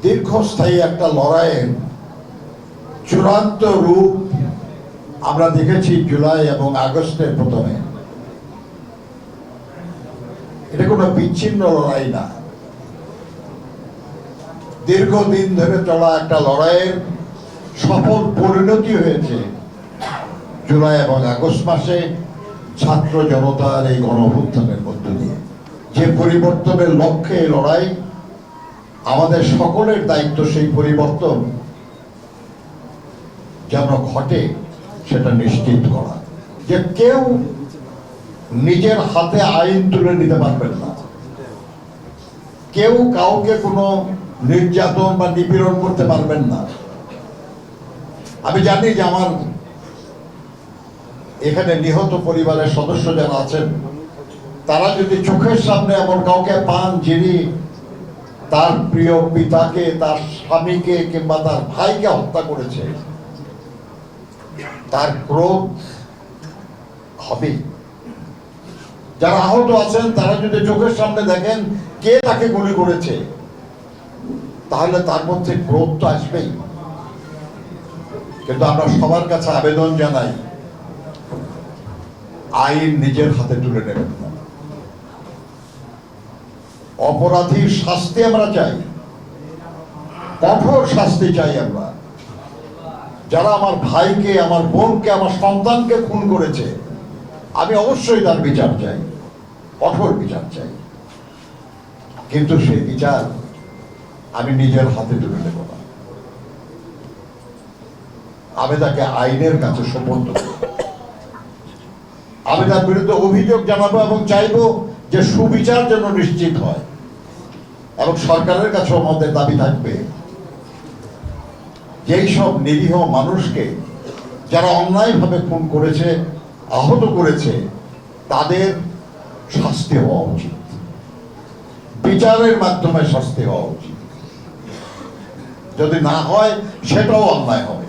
দীর্ঘস্থায়ী একটা লড়াইয়ের চূড়ান্ত রূপ আমরা দেখেছি জুলাই এবং আগস্টের প্রথমে। এটা কোনো বিচ্ছিন্ন লড়াই না, দীর্ঘদিন ধরে চলা একটা লড়াইয়ের সফল পরিণতি হয়েছে জুলাই এবং আগস্ট মাসে ছাত্র জনতার এই গণঅভ্যুত্থানের মধ্য দিয়ে। যে পরিবর্তনের লক্ষ্যে এই লড়াই, আমাদের সকলের দায়িত্ব সেই পরিবর্তন যেন ঘটে সেটা নিশ্চিত করা। যে কেউ নিজের হাতে আইন তুলে নিতে পারবেন না, কেউ কাউকে কোনো নির্যাতন বা নিপীড়ন করতে পারবেন না। আমি জানি যে আমার এখানে নিহত পরিবারের সদস্য যারা আছেন, তারা যদি চোখের সামনে এমন কাউকে পান যিনি তার প্রিয় পিতাকে, তার স্বামীকে কিংবা তার ভাইকে হত্যা করেছে, তার ক্রোধ হবে। যারা আহত আছেন তারা যদি চোখের সামনে দেখেন কে তাকে গুলি করেছে, তাহলে তার মধ্যে ক্রোধ তো আসবেই। কিন্তু আমরা সবার কাছে আবেদন জানাই, আইন নিজের হাতে তুলে নেবেন না। অপরাধীর শাস্তি আমরা চাই, কঠোর শাস্তি চাই আমরা। যারা আমার ভাইকে, আমার বোনকে, আমার সন্তানকে খুন করেছে, আমি অবশ্যই তার বিচার চাই, কঠোর বিচার চাই। কিন্তু সেই বিচার আমি নিজের হাতে তুলে নেব না, আমি তাকে আইনের কাছে সোপর্দ করব। আমি তার বিরুদ্ধে অভিযোগ জানাবো এবং চাইবো যে সুবিচার যেন নিশ্চিত হয়। এবং সরকারের কাছে আমাদের দাবি থাকবে, যেই সব নিরীহ মানুষকে যারা অন্যায়ভাবে খুন করেছে, আহত করেছে, তাদের শাস্তি হওয়া উচিত, বিচারের মাধ্যমে শাস্তি হওয়া উচিত। যদি না হয় সেটাও অন্যায় হবে।